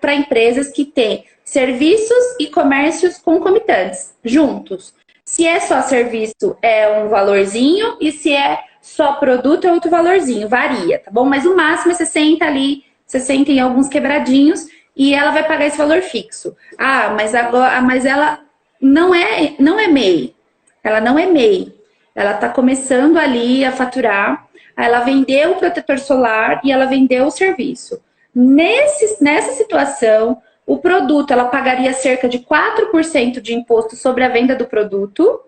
Speaker 2: Para empresas que têm serviços e comércios concomitantes, juntos. Se é só serviço, é um valorzinho, e se é só produto, é outro valorzinho, varia, tá bom? Mas o máximo é 60 ali, 60 e alguns quebradinhos, e ela vai pagar esse valor fixo. Ah, mas ela não é MEI. Ela não é MEI. Ela está começando ali a faturar. Ela vendeu o protetor solar e ela vendeu o serviço. Nessa situação, o produto ela pagaria cerca de 4% de imposto sobre a venda do produto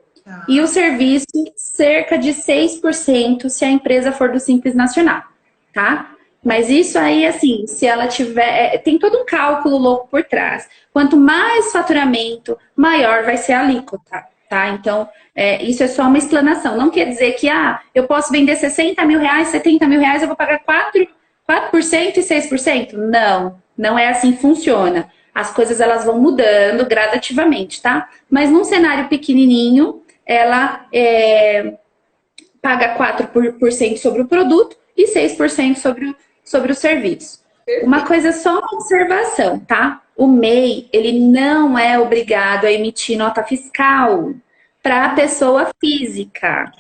Speaker 2: e o serviço cerca de 6% se a empresa for do Simples Nacional, tá? Mas isso aí, assim, se ela tiver... Tem todo um cálculo louco por trás. Quanto mais faturamento, maior vai ser a alíquota, tá? Então, isso é só uma explanação. Não quer dizer que, eu posso vender R$60 mil, R$70 mil, eu vou pagar 4% e 6%. Não é assim que funciona. As coisas, elas vão mudando gradativamente, tá? Mas num cenário pequenininho, ela paga 4% sobre o produto e 6% sobre o serviço. Perfeito. Uma coisa, só uma observação, tá? O MEI, ele não é obrigado a emitir nota fiscal para a pessoa física,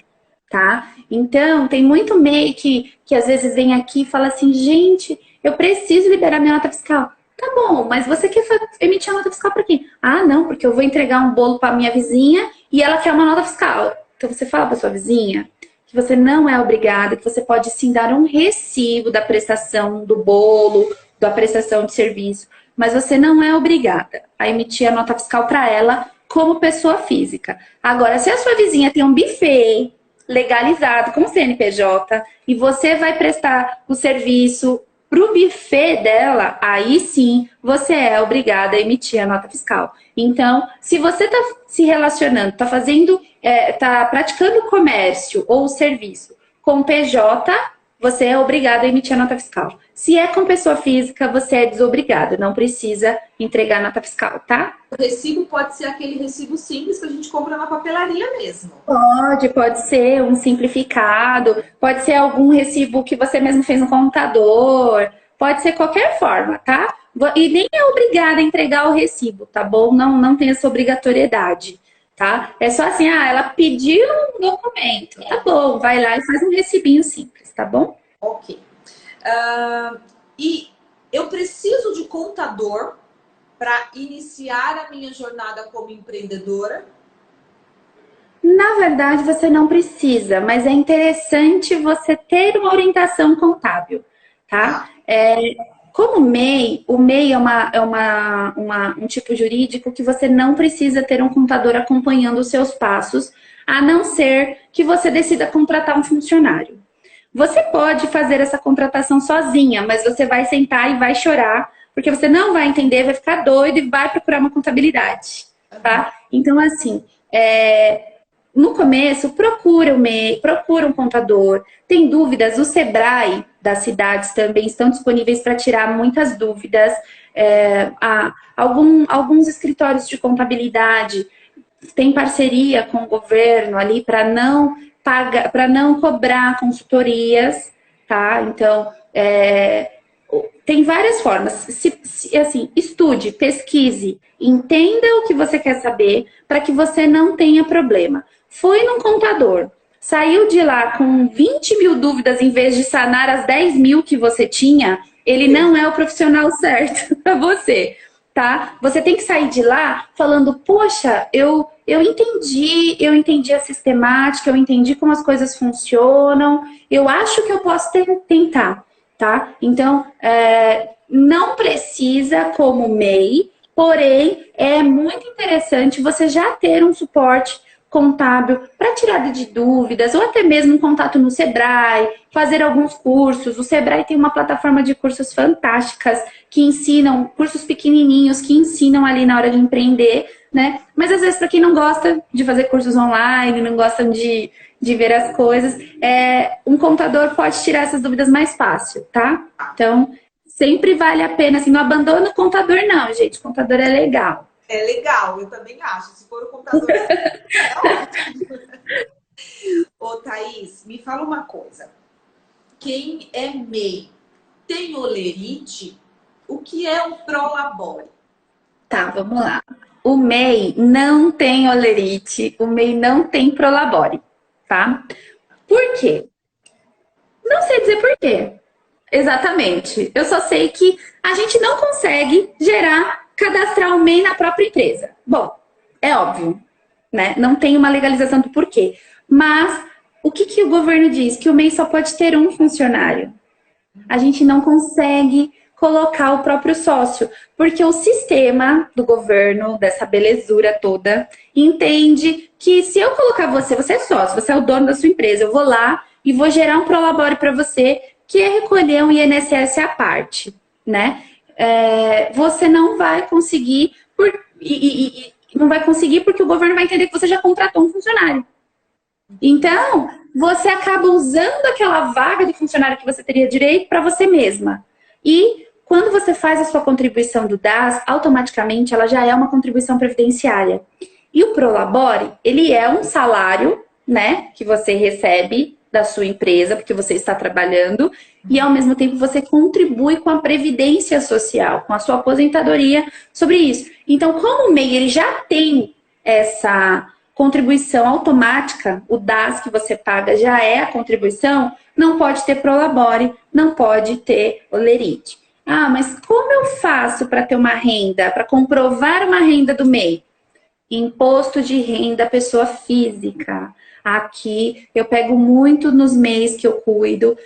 Speaker 2: tá? Então, tem muito MEI que às vezes vem aqui e fala assim, gente, eu preciso liberar minha nota fiscal. Tá bom, mas você quer emitir a nota fiscal para quem? Ah, não, porque eu vou entregar um bolo para minha vizinha e ela quer uma nota fiscal. Então, você fala para sua vizinha que você não é obrigada, que você pode sim dar um recibo da prestação do bolo, da prestação de serviço, mas você não é obrigada a emitir a nota fiscal para ela como pessoa física. Agora, se a sua vizinha tem um buffet legalizado com CNPJ e você vai prestar o serviço para o buffet dela, aí sim você é obrigada a emitir a nota fiscal. Então, se você está se relacionando, está praticando comércio ou serviço com PJ, você é obrigado a emitir a nota fiscal. Se é com pessoa física, você é desobrigado, não precisa entregar a nota fiscal, tá?
Speaker 1: O recibo pode ser aquele recibo simples que a gente compra na papelaria mesmo.
Speaker 2: Pode ser um simplificado, pode ser algum recibo que você mesmo fez no computador, pode ser qualquer forma, tá? E nem é obrigada a entregar o recibo, tá bom? Não tem essa obrigatoriedade, tá? É só assim, ela pediu um documento, tá bom, vai lá e faz um recibinho simples, tá bom?
Speaker 1: Ok. E eu preciso de contador para iniciar a minha jornada como empreendedora?
Speaker 2: Na verdade, você não precisa, mas é interessante você ter uma orientação contábil, tá? Como MEI, o MEI é um tipo jurídico que você não precisa ter um contador acompanhando os seus passos, a não ser que você decida contratar um funcionário. Você pode fazer essa contratação sozinha, mas você vai sentar e vai chorar, porque você não vai entender, vai ficar doido e vai procurar uma contabilidade, tá? Então, assim, no começo, procura o MEI, procura um contador. Tem dúvidas, o Sebrae das cidades também estão disponíveis para tirar muitas dúvidas. Alguns escritórios de contabilidade têm parceria com o governo ali para não cobrar consultorias, tá? Então, tem várias formas. Assim, estude, pesquise, entenda o que você quer saber para que você não tenha problema. Foi num contador, saiu de lá com 20 mil dúvidas em vez de sanar as 10 mil que você tinha, ele não é o profissional certo para você, tá? Você tem que sair de lá falando, poxa, eu entendi a sistemática, eu entendi como as coisas funcionam, eu acho que eu posso tentar, tá? Então, não precisa como MEI, porém, é muito interessante você já ter um suporte contábil para tirada de dúvidas, ou até mesmo um contato no Sebrae, fazer alguns cursos. O Sebrae tem uma plataforma de cursos fantásticas que ensinam, cursos pequenininhos que ensinam ali na hora de empreender, né? Mas às vezes para quem não gosta de fazer cursos online, não gosta de ver as coisas, um contador pode tirar essas dúvidas mais fácil, tá? Então, sempre vale a pena, assim, não abandona o contador não, gente. O contador é legal.
Speaker 1: É legal, eu também acho. Se for o computador, é ótimo. Ô, Thaís, me fala uma coisa. Quem é MEI tem olerite? O que é um Prolabore?
Speaker 2: Tá, vamos lá. O MEI não tem olerite, o MEI não tem Prolabore, tá? Por quê? Não sei dizer por quê. Exatamente. Eu só sei que a gente não consegue cadastrar o MEI na própria empresa. Bom, é óbvio, né? Não tem uma legalização do porquê. Mas o que o governo diz? Que o MEI só pode ter um funcionário. A gente não consegue colocar o próprio sócio, porque o sistema do governo, dessa belezura toda, entende que se eu colocar você é sócio, você é o dono da sua empresa, eu vou lá e vou gerar um Prolabore para você, que é recolher um INSS à parte, né? Você não vai conseguir, não vai conseguir porque o governo vai entender que você já contratou um funcionário. Então, você acaba usando aquela vaga de funcionário que você teria direito para você mesma. E quando você faz a sua contribuição do DAS, automaticamente ela já é uma contribuição previdenciária. E o Prolabore, ele é um salário, né, que você recebe da sua empresa, porque você está trabalhando, e ao mesmo tempo você contribui com a previdência social, com a sua aposentadoria sobre isso. Então, como o MEI ele já tem essa contribuição automática, o DAS que você paga já é a contribuição, não pode ter Prolabore, não pode ter olerite. Ah, mas como eu faço para ter uma renda, para comprovar uma renda do MEI? Imposto de renda pessoa física. Aqui eu pego muito nos MEIs que eu cuido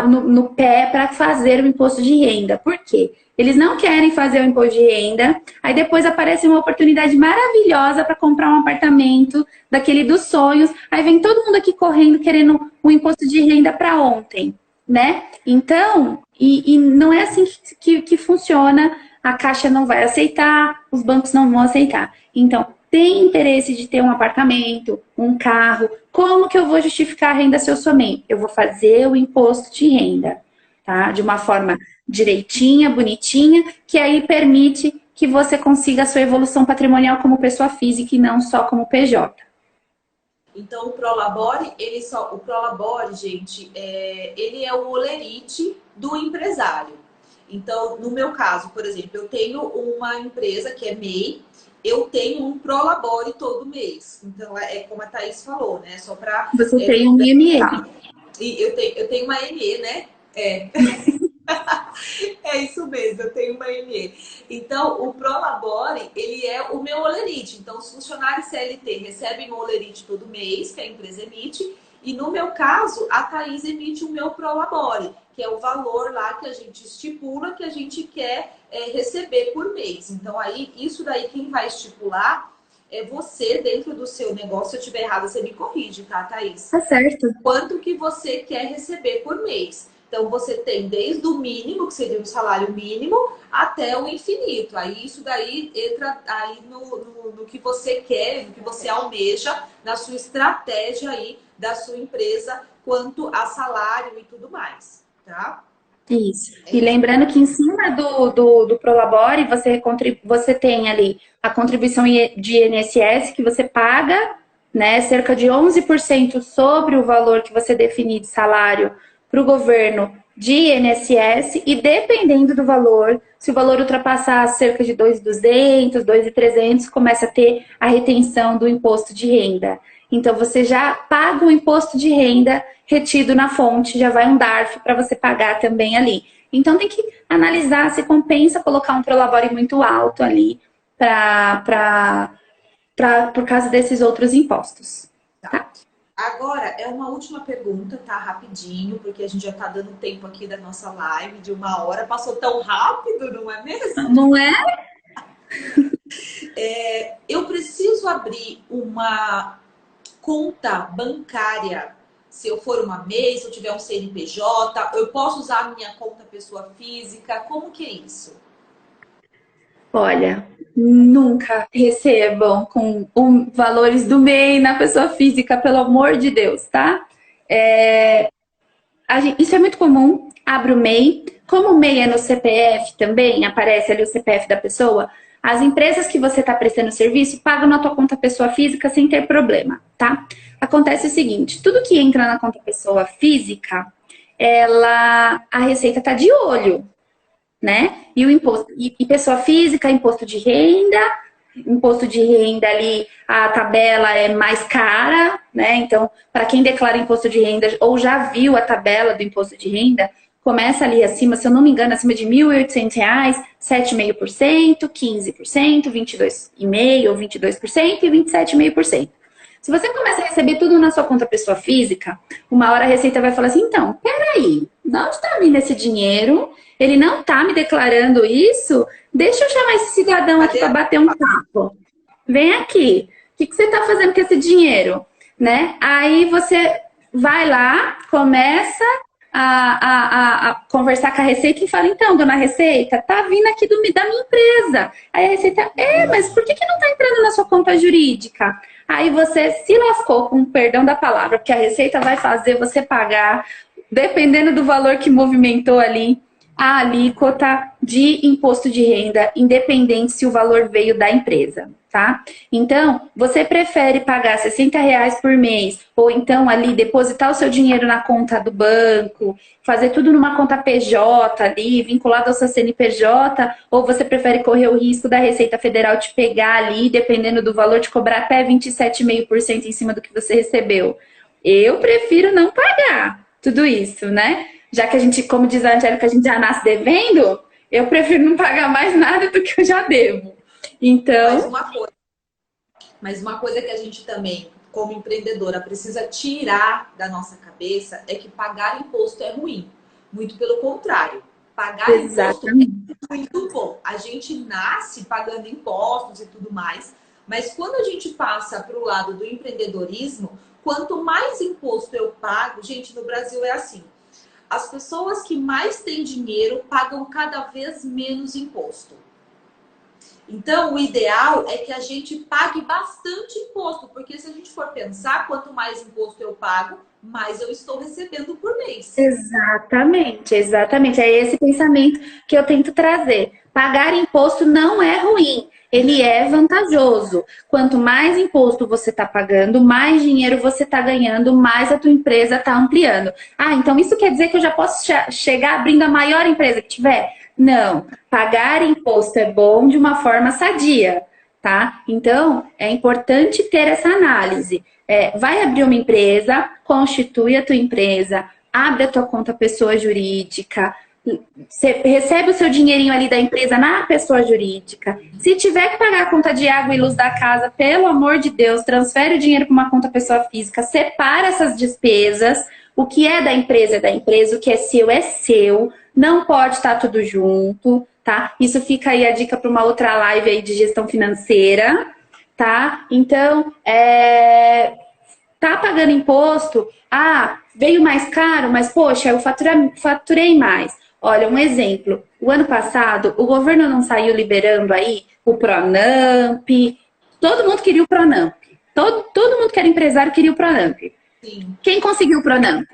Speaker 2: no pé para fazer o imposto de renda. Por quê? Eles não querem fazer o imposto de renda, aí depois aparece uma oportunidade maravilhosa para comprar um apartamento daquele dos sonhos, aí vem todo mundo aqui correndo querendo o imposto de renda para ontem, né? Então, e não é assim que funciona, a Caixa não vai aceitar, os bancos não vão aceitar. Então, tem interesse de ter um apartamento, um carro, como que eu vou justificar a renda se eu sou MEI? Eu vou fazer o imposto de renda, tá? De uma forma direitinha, bonitinha, que aí permite que você consiga a sua evolução patrimonial como pessoa física e não só como PJ.
Speaker 1: Então, o Prolabore, o Prolabore, gente, ele é o olerite do empresário. Então, no meu caso, por exemplo, eu tenho uma empresa que é MEI, eu tenho um Prolabore todo mês. Então, é como a Thaís falou, né? Só para...
Speaker 2: Você tem um ME.
Speaker 1: E eu tenho uma ME, né? É isso mesmo, eu tenho uma ME. Então, o Prolabore, ele é o meu olerite. Então, os funcionários CLT recebem o olerite todo mês, que a empresa emite. E no meu caso, a Thaís emite o meu Prolabore, que é o valor lá que a gente estipula que a gente quer receber por mês. Então, aí, isso daí quem vai estipular é você dentro do seu negócio. Se eu estiver errada, você me corrige, tá, Thaís?
Speaker 2: Tá certo.
Speaker 1: Quanto que você quer receber por mês. Então, você tem desde o mínimo, que seria o salário mínimo, até o infinito. Aí, isso daí entra aí no que você quer, no que você almeja, na sua estratégia aí da sua empresa, quanto a salário e tudo mais, tá?
Speaker 2: Isso. E lembrando que em cima do Prolabore, você tem ali a contribuição de INSS que você paga, né, cerca de 11% sobre o valor que você definir de salário para o governo de INSS, e dependendo do valor, se o valor ultrapassar cerca de 2.200, 2.300, começa a ter a retenção do imposto de renda. Então, você já paga o imposto de renda retido na fonte, já vai um DARF para você pagar também ali. Então tem que analisar se compensa colocar um prolabore muito alto ali por causa desses outros impostos. Tá?
Speaker 1: Agora, é uma última pergunta, tá? Rapidinho, porque a gente já tá dando tempo aqui da nossa live de 1 hora. Passou tão rápido, não é mesmo?
Speaker 2: Não é?
Speaker 1: Eu preciso abrir uma conta bancária se eu for uma MEI, se eu tiver um CNPJ, eu posso usar a minha conta pessoa física? Como que é isso?
Speaker 2: Olha, nunca recebam com valores do MEI na pessoa física, pelo amor de Deus, tá? Isso é muito comum, abre o MEI. Como o MEI é no CPF também, aparece ali o CPF da pessoa, as empresas que você está prestando serviço pagam na tua conta pessoa física sem ter problema, tá? Acontece o seguinte, tudo que entra na conta pessoa física, a Receita tá de olho, né? E o imposto, e pessoa física, imposto de renda ali, a tabela é mais cara, né? Então, para quem declara imposto de renda ou já viu a tabela do imposto de renda, começa ali acima, se eu não me engano, acima de R$ 1.800, 7,5%, 15%, 22,5% ou 22% e 27,5%. Se você começa a receber tudo na sua conta pessoa física, uma hora a Receita vai falar assim, então, peraí, de onde está vindo esse dinheiro? Ele não está me declarando isso? Deixa eu chamar esse cidadão aqui para bater um papo. Vem aqui. O que você está fazendo com esse dinheiro? Né? Aí você vai lá, começa a conversar com a Receita e fala, então, dona Receita, tá vindo aqui da minha empresa. Aí a Receita, mas por que não está entrando na sua conta jurídica? Aí você se lascou, com perdão da palavra, porque a Receita vai fazer você pagar, dependendo do valor que movimentou ali, a alíquota de imposto de renda, independente se o valor veio da empresa, tá? Então, você prefere pagar R$60 por mês, ou então ali depositar o seu dinheiro na conta do banco, fazer tudo numa conta PJ ali, vinculado ao seu CNPJ, ou você prefere correr o risco da Receita Federal te pegar ali, dependendo do valor, te cobrar até 27,5% em cima do que você recebeu? Eu prefiro não pagar tudo isso, né? Já que a gente, como diz a Angélica, a gente já nasce devendo, eu prefiro não pagar mais nada do que eu já devo. Então...
Speaker 1: Mas uma coisa que a gente também, como empreendedora, precisa tirar da nossa cabeça é que pagar imposto é ruim. Muito pelo contrário. Pagar imposto é muito bom. A gente nasce pagando impostos e tudo mais, mas quando a gente passa para o lado do empreendedorismo, quanto mais imposto eu pago, gente, no Brasil é assim. As pessoas que mais têm dinheiro pagam cada vez menos imposto. Então, o ideal é que a gente pague bastante imposto, porque se a gente for pensar, quanto mais imposto eu pago, mais eu estou recebendo por mês.
Speaker 2: Exatamente, exatamente. É esse pensamento que eu tento trazer. Pagar imposto não é ruim, ele é vantajoso. Quanto mais imposto você está pagando, mais dinheiro você está ganhando, mais a tua empresa está ampliando. Ah, então isso quer dizer que eu já posso chegar abrindo a maior empresa que tiver? Não, pagar imposto é bom de uma forma sadia, tá? Então, é importante ter essa análise. Vai abrir uma empresa, constitui a tua empresa, abre a tua conta pessoa jurídica, você recebe o seu dinheirinho ali da empresa na pessoa jurídica. Se tiver que pagar a conta de água e luz da casa, pelo amor de Deus, transfere o dinheiro para uma conta pessoa física, separa essas despesas. O que é da empresa, o que é seu. Não pode estar tudo junto, tá? Isso fica aí a dica para uma outra live aí de gestão financeira, tá? Então, tá pagando imposto? Ah, veio mais caro, mas poxa, eu faturei mais. Olha, um exemplo. O ano passado, o governo não saiu liberando aí o Pronamp. Todo mundo queria o Pronamp. Todo mundo que era empresário queria o Pronamp.
Speaker 1: Sim.
Speaker 2: Quem conseguiu o Pronamp?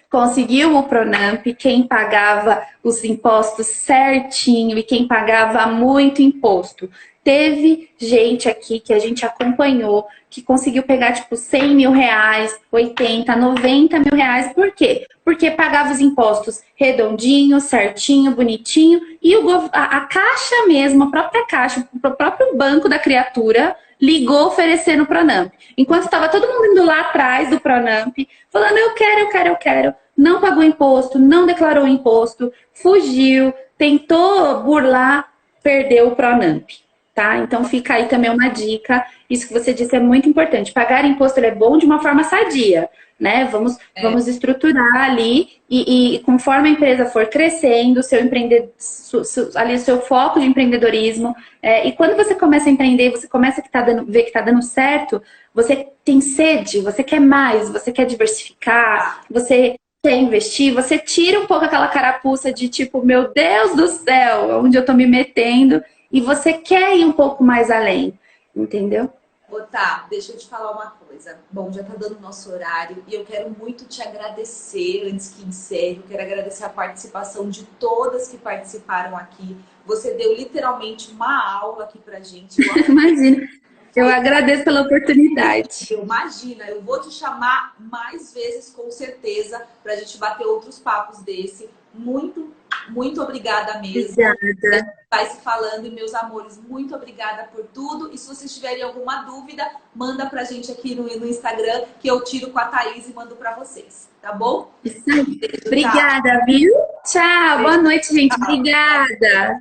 Speaker 2: Conseguiu o Pronamp quem pagava os impostos certinho e quem pagava muito imposto. Teve gente aqui que a gente acompanhou que conseguiu pegar tipo 100 mil reais, 80, 90 mil reais. Por quê? Porque pagava os impostos redondinho, certinho, bonitinho. E a Caixa mesmo, a própria Caixa, o próprio banco da criatura ligou oferecendo o Pronamp. Enquanto estava todo mundo indo lá atrás do Pronamp, falando eu quero, não pagou imposto, não declarou imposto, fugiu, tentou burlar, perdeu o Pronamp, tá? Então fica aí também uma dica. Isso que você disse é muito importante. Pagar imposto é bom de uma forma sadia, né? Vamos estruturar ali e conforme a empresa for crescendo, seu ali o seu foco de empreendedorismo, e quando você começa a empreender, você começa a ver que está dando certo, você tem sede, você quer mais, você quer diversificar, você quer investir, você tira um pouco aquela carapuça de tipo, meu Deus do céu, onde eu tô me metendo, e você quer ir um pouco mais além, entendeu?
Speaker 1: Ô, tá, deixa eu te falar uma coisa. Bom, já tá dando o nosso horário e eu quero muito te agradecer antes que encerre. Eu quero agradecer a participação de todas que participaram aqui. Você deu literalmente uma aula aqui pra gente.
Speaker 2: Imagina. Eu agradeço pela oportunidade.
Speaker 1: Imagina, eu vou te chamar mais vezes com certeza pra gente bater outros papos desse. Muito, muito obrigada mesmo.
Speaker 2: Obrigada.
Speaker 1: Vai se falando e meus amores, muito obrigada por tudo. E se vocês tiverem alguma dúvida, manda pra gente aqui no Instagram que eu tiro com a Thaís e mando pra vocês, tá bom?
Speaker 2: Isso aí. Obrigada, viu? Tchau. Boa noite, gente. Obrigada.